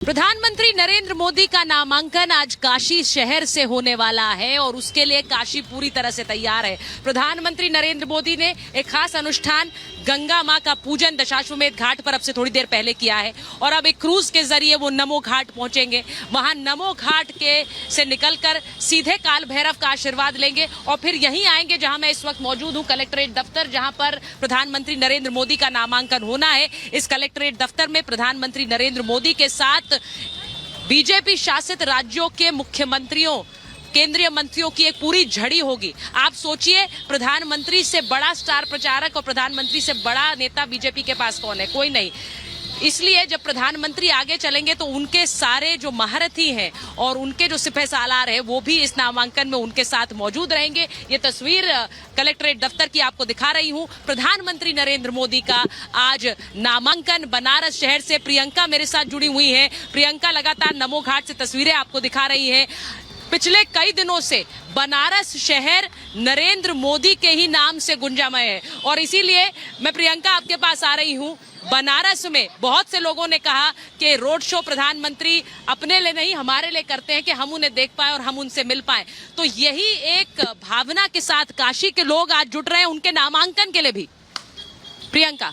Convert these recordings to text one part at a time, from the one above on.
प्रधानमंत्री नरेंद्र मोदी का नामांकन आज काशी शहर से होने वाला है और उसके लिए काशी पूरी तरह से तैयार है। प्रधानमंत्री नरेंद्र मोदी ने एक खास अनुष्ठान गंगा मां का पूजन दशाश्वमेध घाट पर अब से थोड़ी देर पहले किया है और अब एक क्रूज के जरिए वो नमो घाट पहुंचेंगे। वहां नमो घाट के से निकलकर सीधे काल भैरव का आशीर्वाद लेंगे और फिर यहीं आएंगे जहां मैं इस वक्त मौजूद हूं, कलेक्ट्रेट दफ्तर, जहां पर प्रधानमंत्री नरेंद्र मोदी का नामांकन होना है। इस कलेक्ट्रेट दफ्तर में प्रधानमंत्री नरेंद्र मोदी के साथ बीजेपी शासित राज्यों के मुख्यमंत्रियों, केंद्रीय मंत्रियों की एक पूरी झड़ी होगी। आप सोचिए, प्रधानमंत्री से बड़ा स्टार प्रचारक और प्रधानमंत्री से बड़ा नेता बीजेपी के पास कौन है? कोई नहीं। इसलिए जब प्रधानमंत्री आगे चलेंगे तो उनके सारे जो महारथी हैं और उनके जो सिपह सालार हैं वो भी इस नामांकन में उनके साथ मौजूद रहेंगे। ये तस्वीर कलेक्ट्रेट दफ्तर की आपको दिखा रही हूं। प्रधानमंत्री नरेंद्र मोदी का आज नामांकन बनारस शहर से। प्रियंका मेरे साथ जुड़ी हुई है। प्रियंका लगातार नमो घाट से तस्वीरें आपको दिखा रही है। पिछले कई दिनों से बनारस शहर नरेंद्र मोदी के ही नाम से गुंजामय है और इसीलिए मैं प्रियंका आपके पास आ रही हूं। बनारस में बहुत से लोगों ने कहा कि रोड शो प्रधानमंत्री अपने लिए नहीं हमारे लिए करते हैं कि हम उन्हें देख पाए और हम उनसे मिल पाए। तो यही एक भावना के साथ काशी के लोग आज जुट रहे हैं उनके नामांकन के लिए भी। प्रियंका,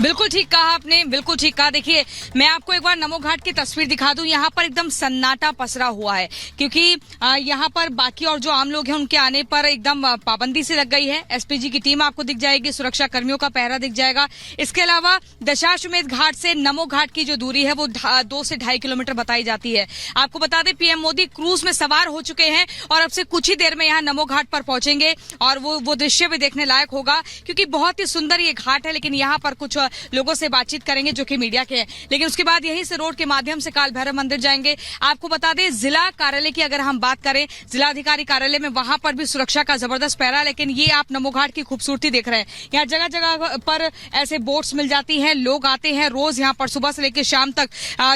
बिल्कुल ठीक कहा आपने, बिल्कुल ठीक कहा। देखिए, मैं आपको एक बार नमो घाट की तस्वीर दिखा दूं। यहाँ पर एकदम सन्नाटा पसरा हुआ है क्योंकि यहाँ पर बाकी और जो आम लोग हैं उनके आने पर एकदम पाबंदी से लग गई है। एसपीजी की टीम आपको दिख जाएगी, सुरक्षा कर्मियों का पहरा दिख जाएगा। इसके अलावा दशाश्वमेध घाट से नमो घाट की जो दूरी है वो 2 से 2.5 किलोमीटर बताई जाती है। आपको बता दें, पीएम मोदी क्रूज में सवार हो चुके हैं और अब से कुछ ही देर में यहाँ नमो घाट पर पहुंचेंगे और वो दृश्य भी देखने लायक होगा क्योंकि बहुत ही सुंदर ये घाट है। लेकिन यहाँ पर कुछ लोगों से बातचीत करेंगे जो कि मीडिया के हैं। लेकिन उसके बाद यहीं से रोड के माध्यम से काल भैरव मंदिर जाएंगे। आपको बता दें, जिला कार्यालय की अगर हम बात करें, जिलाधिकारी कार्यालय में वहां पर भी सुरक्षा का जबरदस्त पहरा। लेकिन ये आप नमो घाट की खूबसूरती देख रहे हैं। यहाँ जगह जगह पर ऐसे बोट्स मिल जाती हैं, लोग आते हैं रोज यहाँ पर सुबह से लेकर शाम तक।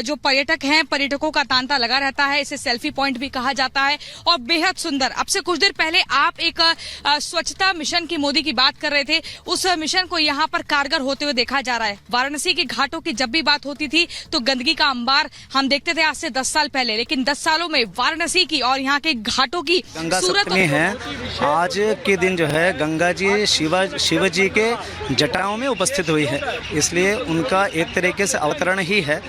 जो पर्यटक हैं, पर्यटकों का तांता लगा रहता है। इसे सेल्फी पॉइंट भी कहा जाता है और बेहद सुंदर। अब से कुछ देर पहले आप एक स्वच्छता मिशन की मोदी की बात कर रहे थे, उस मिशन को यहाँ पर कारगर होते हुए देखा जा रहा है। वाराणसी के घाटों की जब भी बात होती थी तो गंदगी का अंबार हम देखते थे आज से 10 साल पहले। लेकिन 10 सालों में वाराणसी की और यहाँ के घाटों की गंगा सप्तमी है। आज के दिन जो है गंगा जी शिव जी के जटाओं में उपस्थित हुई है, इसलिए उनका एक तरीके से अवतरण ही है।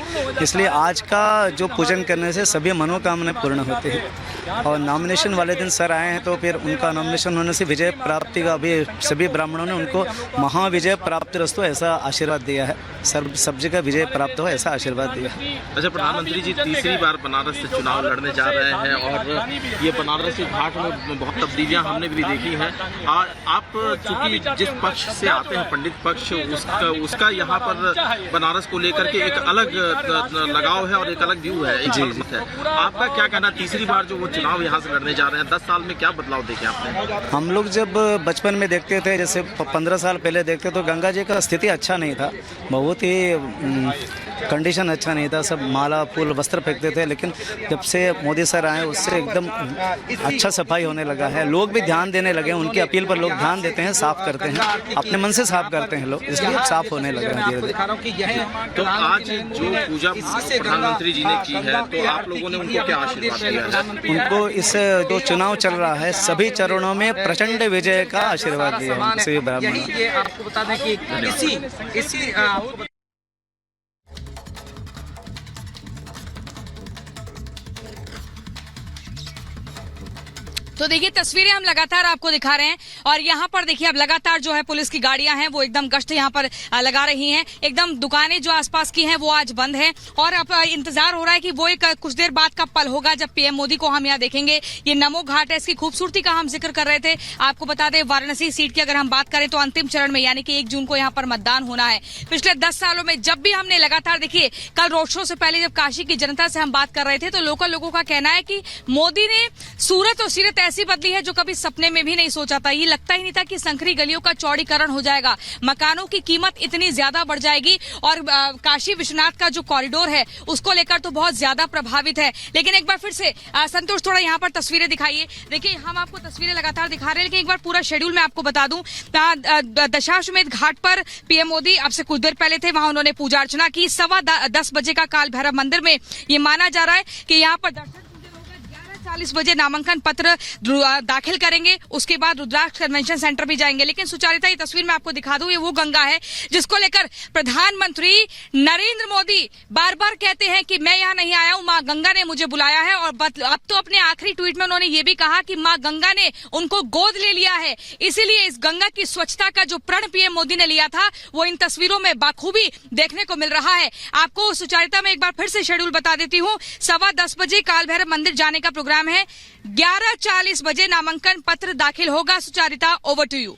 इसलिए आज का जो पूजन करने से सभी मनोकामनाएं पूर्ण होती है। और नॉमिनेशन वाले दिन सर आए हैं तो फिर उनका नॉमिनेशन होने से विजय प्राप्ति का भी सभी ब्राह्मणों ने उनको महाविजय प्राप्ति रस्तु ऐसा आशीर्वाद दिया है। सब जगह विजय प्राप्त हो ऐसा आशीर्वाद दिया है। अच्छा, प्रधानमंत्री जी तीसरी बार बनारस से चुनाव लड़ने जा रहे हैं और ये बनारस के घाट में बहुत तब्दीलियां हमने भी देखी हैं। आप चूंकि जिस पक्ष से आते हैं, पंडित पक्ष, उसका यहाँ पर बनारस को लेकर के एक अलग लगाव है और एक अलग व्यू है, एक मत है। आपका क्या कहना, तीसरी बार जो वो चुनाव यहाँ से लड़ने जा रहे हैं, 10 साल में क्या बदलाव देखे आपने? हम लोग जब बचपन में देखते थे, जैसे 15 साल पहले देखते तो गंगा जी का स्थिति अच्छा नहीं था, बहुत ही कंडीशन अच्छा नहीं था। सब माला फूल वस्त्र फेंकते थे। लेकिन जब से मोदी सर आए उससे एकदम अच्छा सफाई होने लगा है। लोग भी ध्यान देने लगे, उनकी अपील पर लोग ध्यान देते हैं, साफ करते हैं, अपने मन से साफ करते हैं लोग, इसलिए साफ होने लगा है धीरे धीरे। तो आज जो पूजा प्रधानमंत्री जी ने की है तो आप लोगों ने उनको क्या आशीर्वाद दिया है? उनको इस जो चुनाव चल रहा है सभी चरणों में प्रचंड विजय का आशीर्वाद दिया है सभी ब्राह्मणों। आपको बता दें कि इसी तो देखिए, तस्वीरें हम लगातार आपको दिखा रहे हैं और यहाँ पर देखिए अब लगातार जो है पुलिस की गाड़ियां हैं वो एकदम गश्त यहाँ पर लगा रही हैं। एकदम दुकानें जो आसपास की हैं वो आज बंद हैं और अब इंतजार हो रहा है कि वो एक कुछ देर बाद का पल होगा जब पीएम मोदी को हम यहाँ देखेंगे। ये नमो घाट है, इसकी खूबसूरती का हम जिक्र कर रहे थे। आपको बता दें, वाराणसी सीट की अगर हम बात करें तो अंतिम चरण में यानी कि 1 जून को यहाँ पर मतदान होना है। पिछले 10 सालों में जब भी हमने लगातार, देखिए कल रोड शो से पहले जब काशी की जनता से हम बात कर रहे थे तो लोकल लोगों का कहना है कि मोदी ने सूरत और सीरत ऐसी बदली है जो कभी सपने में भी नहीं सोचा था। ये लगता ही नहीं था कि संकरी गलियों का चौड़ीकरण हो जाएगा, मकानों की कीमत इतनी ज्यादा बढ़ जाएगी और काशी विश्वनाथ का जो कॉरिडोर है उसको लेकर तो बहुत ज्यादा प्रभावित है। लेकिन एक बार फिर से संतोष थोड़ा यहाँ पर तस्वीरें दिखाइए। देखिए हम आपको तस्वीरें लगातार दिखा रहे हैं, लेकिन एक बार पूरा शेड्यूल मैं आपको बता दूं। दशाश्वमेध घाट पर पीएम मोदी अब से कुछ देर पहले थे, वहां उन्होंने पूजा अर्चना की। 10:15 बजे का काल भैरव मंदिर में ये माना जा रहा है कि यहाँ पर दर्शन 11:40 बजे नामांकन पत्र दाखिल करेंगे। उसके बाद रुद्राक्ष कन्वेंशन सेंटर भी जाएंगे। लेकिन सुचारिता, ये तस्वीर मैं आपको दिखा दूं, ये वो गंगा है जिसको लेकर प्रधानमंत्री नरेंद्र मोदी बार बार कहते हैं कि मैं यहाँ नहीं आया हूँ, माँ गंगा ने मुझे बुलाया है। और अब तो अपने आखिरी ट्वीट में उन्होंने ये भी कहा कि माँ गंगा ने उनको गोद ले लिया है। इसीलिए इस गंगा की स्वच्छता का जो प्रण पीएम मोदी ने लिया था वो इन तस्वीरों में बाखूबी देखने को मिल रहा है। आपको सुचारिता में एक बार फिर से शेड्यूल बता देती हूँ। 10:15 बजे काल भैरव मंदिर जाने का प्रोग्राम है। 11:40 बजे नामांकन पत्र दाखिल होगा। Sucharita, over to you.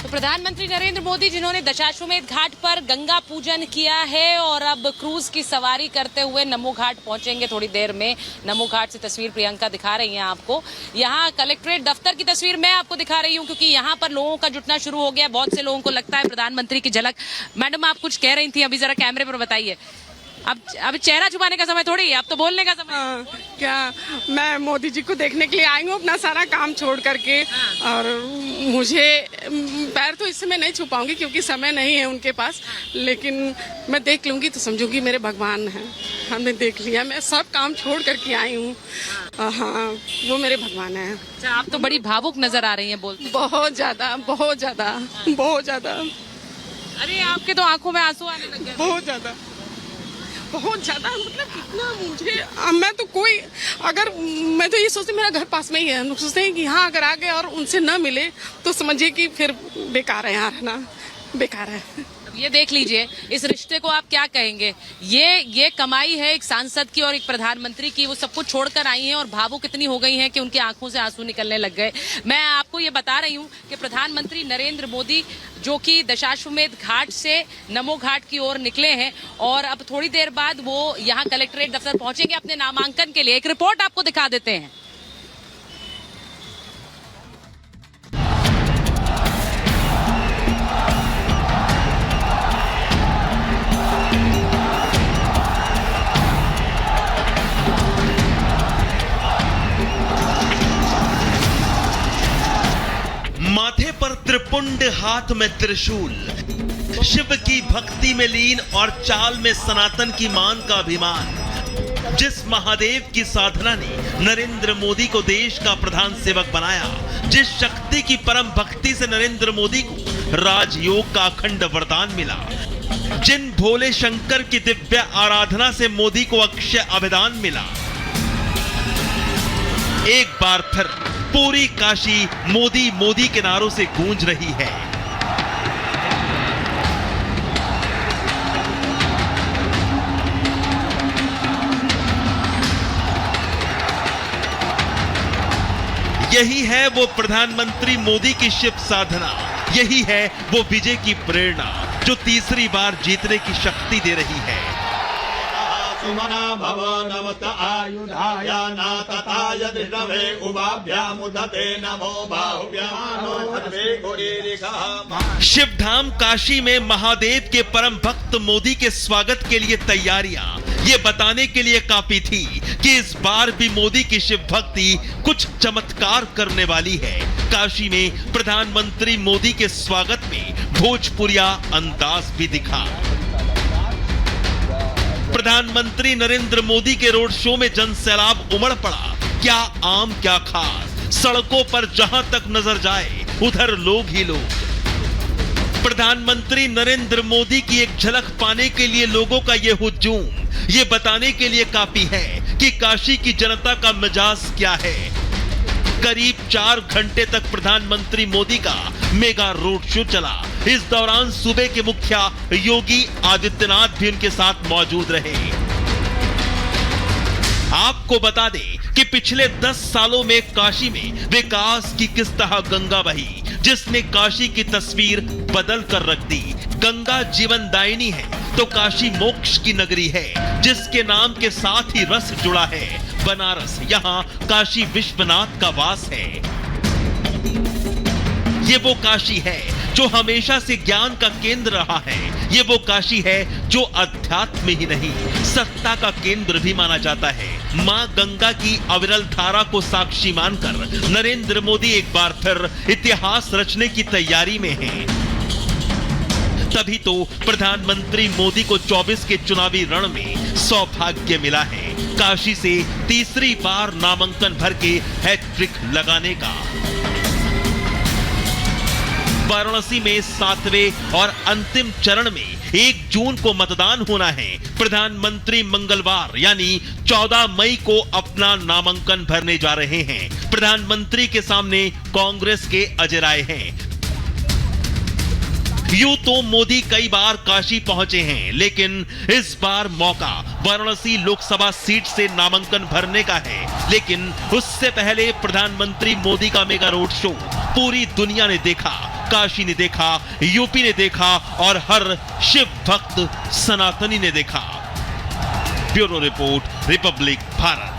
प्रधानमंत्री नरेंद्र मोदी जिन्होंने दशाश्वमेध घाट पर गंगा पूजन किया है और अब क्रूज की सवारी करते हुए नमो घाट पहुंचेंगे थोड़ी देर में। नमो घाट से तस्वीर प्रियंका दिखा रही हैं आपको। यहाँ कलेक्ट्रेट दफ्तर की तस्वीर मैं आपको दिखा रही हूँ क्योंकि यहाँ पर लोगों का जुटना शुरू हो गया। बहुत से लोगों को लगता है प्रधानमंत्री की झलक। मैडम आप कुछ कह रही थी, अभी जरा कैमरे पर बताइए। अब चेहरा छुपाने का समय थोड़ी है, अब तो बोलने का समय। क्या मैं मोदी जी को देखने के लिए आई हूँ अपना सारा काम छोड़ करके, और मुझे पैर तो इस समय नहीं छुपाऊंगी क्योंकि समय नहीं है उनके पास, लेकिन मैं देख लूंगी तो समझूंगी मेरे भगवान हैं। हमने देख लिया, मैं सब काम छोड़ करके आई हूँ। हाँ, वो मेरे भगवान हैं। अच्छा, आप तो बड़ी भावुक नजर आ रही हैं बोलते। बहुत ज्यादा बहुत ज्यादा बहुत ज्यादा। अरे आपके तो आंखों में आंसू आने लग गए। बहुत ज्यादा बहुत ज्यादा, मतलब कितना मुझे, मैं तो कोई, अगर मैं तो ये सोचती मेरा घर पास में ही है, हम लोग सोचते हैं कि हाँ अगर आ गए और उनसे न मिले तो समझिए कि फिर बेकार है यहाँ रहना, बेकार है। अब ये देख लीजिए, इस रिश्ते को आप क्या कहेंगे? ये कमाई है एक सांसद की और एक प्रधानमंत्री की। वो सब कुछ छोड़कर आई हैं और भावुक इतनी हो गई हैं कि उनकी आंखों से आंसू निकलने लग गए। मैं आपको ये बता रही हूँ कि प्रधानमंत्री नरेंद्र मोदी जो कि दशाश्वमेध घाट से नमो घाट की ओर निकले हैं और अब थोड़ी देर बाद वो यहाँ कलेक्ट्रेट दफ्तर पहुंचेंगे अपने नामांकन के लिए। एक रिपोर्ट आपको दिखा देते हैं। माथे पर त्रिपुंड, हाथ में त्रिशूल, शिव की भक्ति में लीन और चाल में सनातन की मान का अभिमान। जिस महादेव की साधना ने नरेंद्र मोदी को देश का प्रधान सेवक बनाया, जिस शक्ति की परम भक्ति से नरेंद्र मोदी को राजयोग का अखंड वरदान मिला, जिन भोले शंकर की दिव्य आराधना से मोदी को अक्षय अभिदान मिला, एक बार फिर पूरी काशी मोदी मोदी के नारों से गूंज रही है। यही है वो प्रधानमंत्री मोदी की शिव साधना, यही है वो विजय की प्रेरणा जो तीसरी बार जीतने की शक्ति दे रही है। सुमना भव नमत आयुधाय नातताय दृढवे उभाभ्यामुदते नमो बाहुभ्याम। शिवधाम काशी में महादेव के परम भक्त मोदी के स्वागत के लिए तैयारियां ये बताने के लिए काफी थी कि इस बार भी मोदी की शिव भक्ति कुछ चमत्कार करने वाली है। काशी में प्रधानमंत्री मोदी के स्वागत में भोजपुरिया अंदाज भी दिखा। प्रधानमंत्री नरेंद्र मोदी के रोड शो में जनसैलाब उमड़ पड़ा। क्या आम क्या खास, सड़कों पर जहां तक नजर जाए उधर लोग ही लोग। प्रधानमंत्री नरेंद्र मोदी की एक झलक पाने के लिए लोगों का यह हुजूम ये बताने के लिए काफी है कि काशी की जनता का मिजाज क्या है। करीब 4 घंटे तक प्रधानमंत्री मोदी का मेगा रोड शो चला। इस दौरान सूबे के मुखिया योगी आदित्यनाथ भी उनके साथ मौजूद रहे। आपको बता दें कि पिछले 10 सालों में काशी में विकास की किस तरह गंगा बही, जिसने काशी की तस्वीर बदल कर रख दी। गंगा जीवनदायिनी है तो काशी मोक्ष की नगरी है, जिसके नाम के साथ ही रस जुड़ा है बनारस। यहाँ काशी विश्वनाथ का वास है। ये वो काशी है जो हमेशा से ज्ञान का केंद्र रहा है। ये वो काशी है जो अध्यात्म ही नहीं, सत्ता का केंद्र भी माना जाता है। मां गंगा की अविरल धारा को साक्षी मानकर नरेंद्र मोदी एक बार फिर इतिहास रचने की तैयारी में हैं। तभी तो प्रधानमंत्री मोदी को 24 के चुनावी रण में सौभाग्य मिला है काशी से तीसरी बार नामांकन भर के हैट्रिक लगाने का। वाराणसी में 7वें और अंतिम चरण में 1 जून को मतदान होना है। प्रधानमंत्री मंगलवार यानी 14 मई को अपना नामांकन भरने जा रहे हैं। प्रधानमंत्री के सामने कांग्रेस के अजय राय हैं। यूं तो मोदी कई बार काशी पहुंचे हैं, लेकिन इस बार मौका वाराणसी लोकसभा सीट से नामांकन भरने का है। लेकिन उससे पहले प्रधानमंत्री मोदी का मेगा रोड शो पूरी दुनिया ने देखा, काशी ने देखा, यूपी ने देखा और हर शिव भक्त सनातनी ने देखा। Bureau report, Republic Bharat.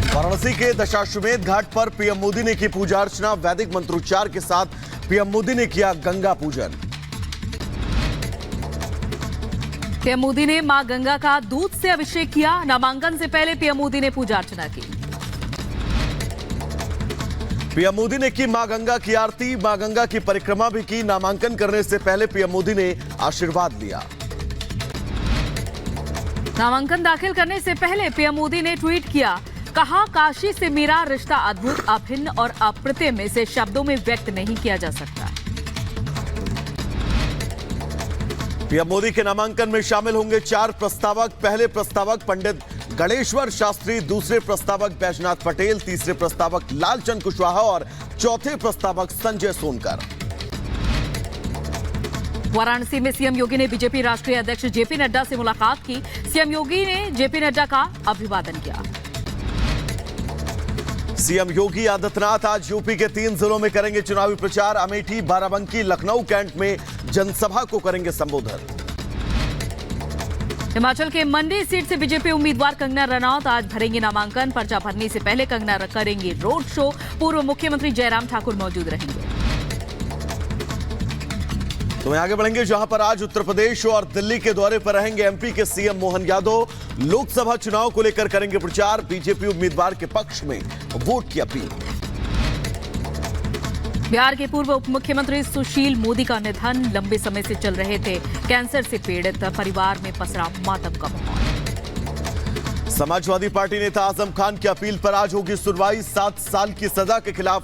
Varanasi के दशाश्वमेध घाट पर पीएम मोदी ने की पूजा अर्चना। वैदिक मंत्रोच्चार के साथ पीएम मोदी ने किया गंगा पूजन। पीएम मोदी ने मां गंगा का दूध से अभिषेक किया। नामांकन से पहले पीएम मोदी ने पूजा अर्चना की। पीएम मोदी ने की मां गंगा की आरती, मां गंगा की परिक्रमा भी की। नामांकन करने से पहले पीएम मोदी ने आशीर्वाद लिया। नामांकन दाखिल करने से पहले पीएम मोदी ने ट्वीट किया, कहा काशी से मेरा रिश्ता अद्भुत, अभिन्न और अप्रतिम, इसे शब्दों में व्यक्त नहीं किया जा सकता। पीएम मोदी के नामांकन में शामिल होंगे 4 प्रस्तावक। पहले प्रस्तावक पंडित गणेश्वर शास्त्री, दूसरे प्रस्तावक बैजनाथ पटेल, तीसरे प्रस्तावक लालचंद कुशवाहा और चौथे प्रस्तावक संजय सोनकर। वाराणसी में सीएम योगी ने बीजेपी राष्ट्रीय अध्यक्ष जेपी नड्डा से मुलाकात की। सीएम योगी ने जेपी नड्डा का अभिवादन किया। सीएम योगी आदित्यनाथ आज यूपी के 3 जिलों में करेंगे चुनावी प्रचार। अमेठी, बाराबंकी, लखनऊ कैंट में जनसभा को करेंगे संबोधन। हिमाचल के मंडी सीट से बीजेपी उम्मीदवार कंगना रनौत आज भरेंगे नामांकन। पर्चा भरने से पहले कंगना करेंगे रोड शो। पूर्व मुख्यमंत्री जयराम ठाकुर मौजूद रहेंगे। तो आगे बढ़ेंगे, जहां पर आज उत्तर प्रदेश और दिल्ली के दौरे पर रहेंगे एमपी के सीएम मोहन यादव। लोकसभा चुनाव को लेकर करेंगे प्रचार। बीजेपी उम्मीदवार के पक्ष में वोट की अपील। बिहार के पूर्व उप मुख्यमंत्री सुशील मोदी का निधन। लंबे समय से चल रहे थे कैंसर से पीड़ित, परिवार में पसरा मातम का माहौल। समाजवादी पार्टी नेता आजम खान की अपील पर आज होगी सुनवाई। 7 साल की सजा के खिलाफ